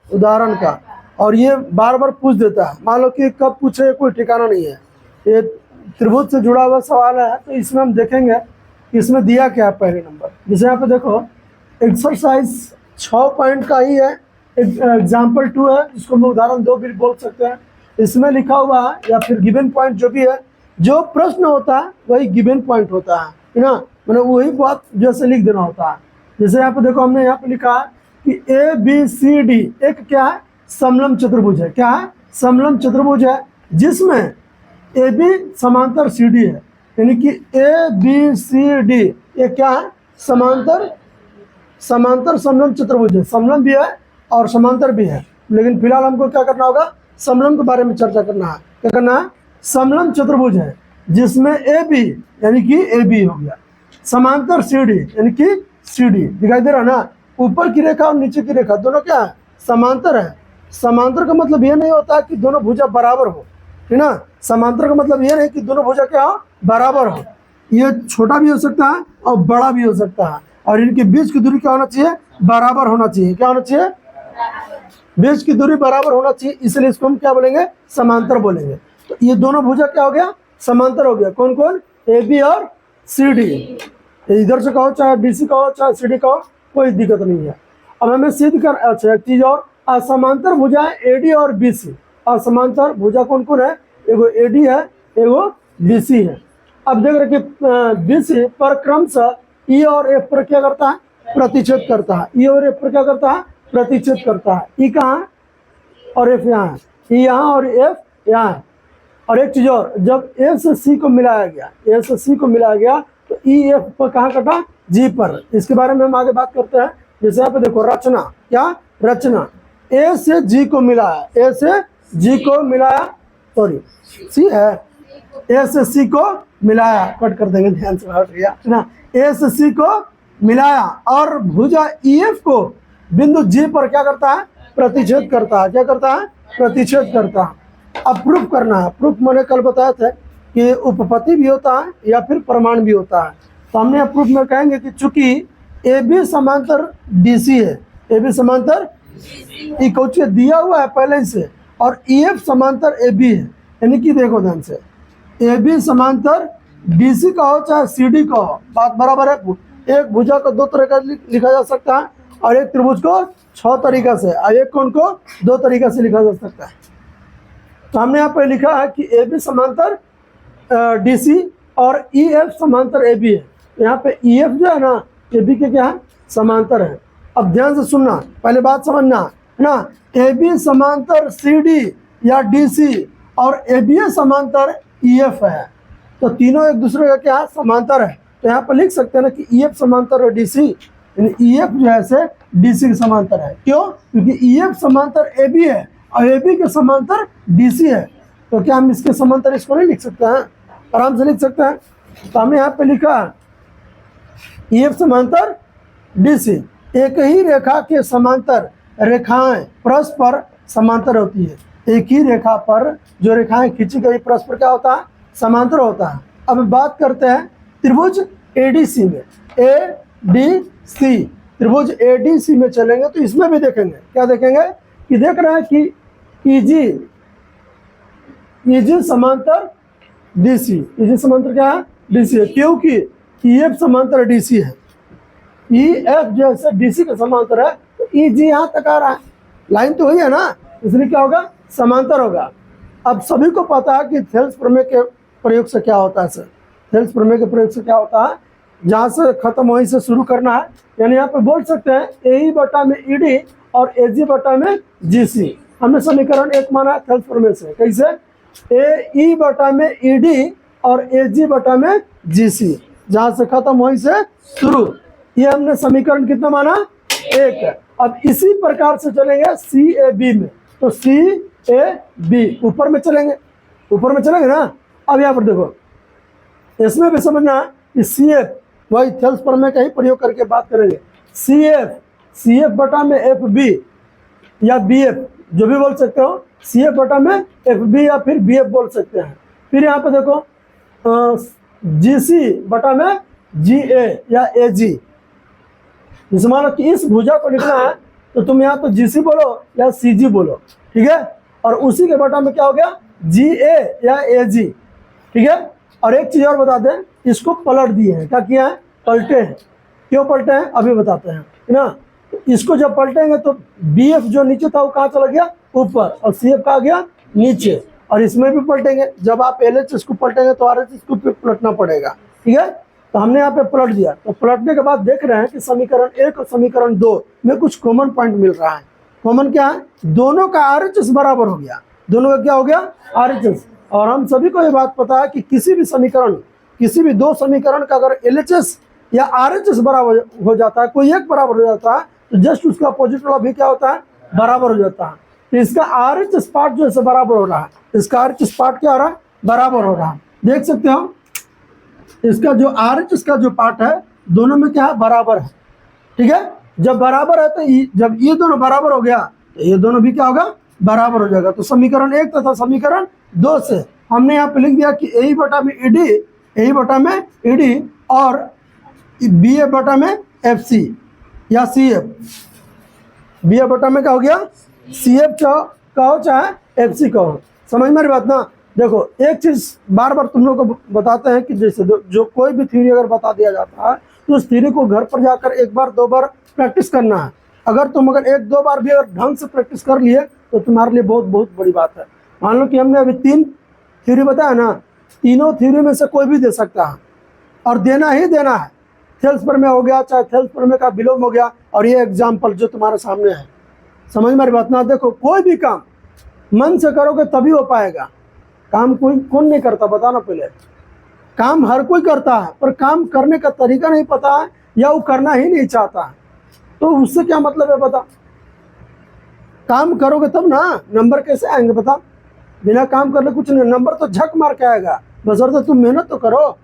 उदाहरण का, और ये बार बार पूछ देता है। मान लो कि कब पूछे कोई ठिकाना नहीं है। ये त्रिभुज से जुड़ा हुआ सवाल है, तो इसमें हम देखेंगे कि इसमें दिया क्या है। पहले नंबर जैसे यहाँ पे देखो, एक्सरसाइज 6 पॉइंट का ही है, एग्जाम्पल 2 है, जिसको हम उदाहरण 2 भी बोल सकते हैं। इसमें लिखा हुआ है या फिर गिवन पॉइंट जो भी है, जो प्रश्न होता है वही गिवन पॉइंट होता है ना, मतलब वही बात जैसे लिख देना होता है। जैसे यहाँ पे देखो, हमने यहाँ पे लिखा है कि ABCD एक क्या है, समलंब चतुर्भुज है। क्या है? समलंब चतुर्भुज है, जिसमें AB समांतर CD है, यानी कि ABCD ये क्या है, समांतर समलंब चतुर्भुज है। समलंब भी है और समांतर भी है, लेकिन फिलहाल हमको क्या करना होगा, समलंब के बारे में चर्चा करना है। क्या करना है? समलंब चतुर्भुज है जिसमें AB यानी कि AB हो गया, समांतर CD यानी कि CD दिखाई दे रहा ना। ऊपर की रेखा और नीचे की रेखा दोनों क्या है, समांतर है। समांतर का मतलब ये नहीं होता कि दोनों भुजा बराबर हो, है ना। समांतर का मतलब ये नहीं कि दोनों भुजा क्या हो, बराबर हो। ये छोटा भी हो सकता है और बड़ा भी हो सकता है, और इनके बीच की दूरी क्या होना चाहिए, बराबर होना चाहिए। क्या होना चाहिए? बीच की दूरी बराबर होना चाहिए, इसलिए इसको हम क्या बोलेंगे, समांतर बोलेंगे। तो ये दोनों भुजा क्या हो गया, समांतर हो गया। कौन कौन? AB और CD। इधर से कहो चाहे BC कहो चाहे CD कहो, कोई दिक्कत नहीं है। अब हमें सिद्ध कर, अच्छा एक चीज और, असमांतर भुजा AD और BC। असमांतर भुजा कौन कौन है? एगो AD है, एगो BC है। अब देख रहे कि BC पर क्रमशः E और F पर क्या करता है, प्रतिच्छेद करता है। E और F पर क्या करता है, प्रतिच्छेद करता है। E कहाँ है और F यहाँ है, E यहाँ और F यहाँ है। और एक चीज और, जब A से C को मिलाया गया, A से C को मिलाया गया, तो E F पर कहाँ कटा, G पर। इसके बारे में हम आगे बात करते हैं। जैसे यहाँ पे देखो, रचना, क्या रचना, A से G को मिलाया, A से G को मिलाया, सॉरी C है, A से C को मिलाया, कट कर देंगे, ध्यान से हट गया ना। A से C को मिलाया और भुजा EF को बिंदु G पर क्या करता है, प्रतिच्छेद करता है। क्या करता है? प्रतिच्छेद करता है। अब प्रूफ करना है। प्रूफ मैंने कल बताया था कि उपपत्ति भी होता है या फिर प्रमाण भी होता है। तो हमने प्रूफ में कहेंगे कि चूंकि AB समांतर DC है, AB समांतर ये कुछ दिया हुआ है पहले से, और EF समांतर AB है, यानी कि देखो ध्यान से, AB समांतर DC का हो चाहे CD का हो, बात बराबर है। एक भुजा को 2 तरह का लिखा जा सकता है, और एक त्रिभुज को 6 तरीका से, और एक कोण को 2 तरीका से लिखा जा सकता है। तो हमने यहाँ पे लिखा है कि AB समांतर DC और EF समांतर AB है। यहाँ पे EF जो है ना, AB के क्या है, समांतर है। अब ध्यान से सुनना, पहले बात समझना है ना। AB समांतर CD या DC और ABA समांतर EF है, तो तीनों एक दूसरे का क्या है, समांतर है। तो यहाँ पर लिख सकते हैं ना कि EF समांतर DC, यानी EF जो है से DC के समांतर है। क्यों? क्योंकि EF समांतर AB है और AB के समांतर DC है। तो क्या हम इसके समांतर इसको नहीं लिख सकते हैं? आराम से लिख सकते हैं। तो हमने यहाँ पे लिखा EF समांतर DC। एक ही रेखा के समांतर रेखाएं परस्पर समांतर होती है। एक ही रेखा पर जो रेखाएं खींची गई परस्पर क्या होता है, समांतर होता है। अब बात करते हैं त्रिभुज ADC में। ADC त्रिभुज ADC में चलेंगे तो इसमें भी देखेंगे, क्या देखेंगे कि देख रहे हैं कि EG समांतर DC। EG समांतर क्या है, DC है, क्योंकि EF समांतर DC है। EF जैसे DC के समांतर है, तो EG यहाँ तक आ रहा है, लाइन तो हुई है ना, इसलिए क्या होगा, समांतर होगा। अब सभी को पता है कि थेल्स प्रमेय के प्रयोग से क्या होता है। सर थेल्स प्रमेय के प्रयोग से क्या होता है, जहाँ से खत्म वहीं से शुरू करना है। यानी यहाँ पे बोल सकते हैं AE बटा में ED और AG बटा में GC। हमने समीकरण 1 माना है थेल्स प्रमेय से। कैसे? AE बटा में ED और AG बटा में GC, जहाँ से खत्म वहीं से शुरू। ये हमने समीकरण कितना माना, 1। अब इसी प्रकार से चलेंगे CAB में, तो CAB ऊपर में चलेंगे ना। अब यहाँ पर देखो, इसमें भी समझना है कि CF वही थेल्स प्रमेय का ही प्रयोग करके बात करेंगे। CF बटा में FB या BF, जो भी बोल सकते हो, CF बटा में FB या फिर BF बोल सकते हैं। फिर यहाँ पे देखो GC बटा में GA या AG। जैसे मानो कि इस भुजा को लिखना है तो तुम यहाँ तो जीसी बोलो या सीजी बोलो, ठीक है। और उसी के बटा में क्या हो गया, जीए या एजी, ठीक है। और एक चीज और बता दें, इसको पलट दिए हैं, क्या किया है, पलटे हैं। क्यों पलटे हैं अभी बताते हैं, है ना। तो इसको जब पलटेंगे तो बीएफ जो नीचे था वो कहाँ चला गया, ऊपर, और सीएफ कहाँ गया, नीचे। और इसमें भी पलटेंगे, जब आप एलएचएस को पलटेंगे तो आरएचएस को पलटना पड़ेगा, ठीक है। तो हमने यहाँ पे पलट दिया, तो पलटने के बाद देख रहे हैं कि समीकरण 1 और समीकरण 2 में कुछ कॉमन पॉइंट मिल रहा है। कॉमन क्या है, दोनों का आरएचएस बराबर हो गया, दोनों का क्या हो गया, आरएचएस। और हम सभी को ये बात पता है कि किसी भी समीकरण, किसी भी दो समीकरण का अगर एलएचएस या आरएचएस बराबर हो जाता है, कोई एक बराबर हो जाता है, तो जस्ट उसका अपोजिट वाला भी क्या होता है, बराबर हो जाता है। तो इसका आरएचएस पार्ट जो है बराबर हो रहा है, इसका आरएचएस पार्ट क्या हो रहा है, बराबर हो रहा है। देख सकते हो इसका जो आरएचएस का जो पार्ट है दोनों में क्या है, बराबर है, ठीक है। जब बराबर है तो जब ये दोनों बराबर हो गया तो ये दोनों भी क्या होगा, बराबर हो जाएगा। तो समीकरण 1 तथा समीकरण 2 से हमने यहाँ पे लिख दिया कि ए बटा में ईडी, ए बटा में ईडी और बी ए बटा में एफ सी या सी एफ, बी ए बटा में क्या हो गया, सी एफ कहो चाहे एफ सी कहो। समझ में बात ना। देखो एक चीज़ बार बार तुम लोग को बताते हैं कि जैसे जो कोई भी थ्योरी अगर बता दिया जाता है तो उस थ्योरी को घर पर जाकर एक बार दो बार प्रैक्टिस करना है। अगर तुम अगर एक दो बार भी अगर ढंग से प्रैक्टिस कर लिए तो तुम्हारे लिए बहुत बहुत बड़ी बात है। मान लो कि हमने अभी 3 थ्योरी बताया ना, तीनों थ्योरी में से कोई भी दे सकता है और देना ही देना है। थेल्स प्रमेय हो गया, चाहे थेल्स प्रमेय का विलोम हो गया, और ये एग्जाम्पल जो तुम्हारे सामने है। समझ में बात ना। देखो कोई भी काम मन से करोगे तभी हो पाएगा। काम कोई कौन नहीं करता, बताना पहले। काम हर कोई करता है, पर काम करने का तरीका नहीं पता है या वो करना ही नहीं चाहता है, तो उससे क्या मतलब है बता। काम करोगे तब ना, नंबर कैसे आएंगे बता। बिना काम करने कुछ नहीं, नंबर तो झक मार के आएगा, बशर्ते तुम मेहनत तो करो।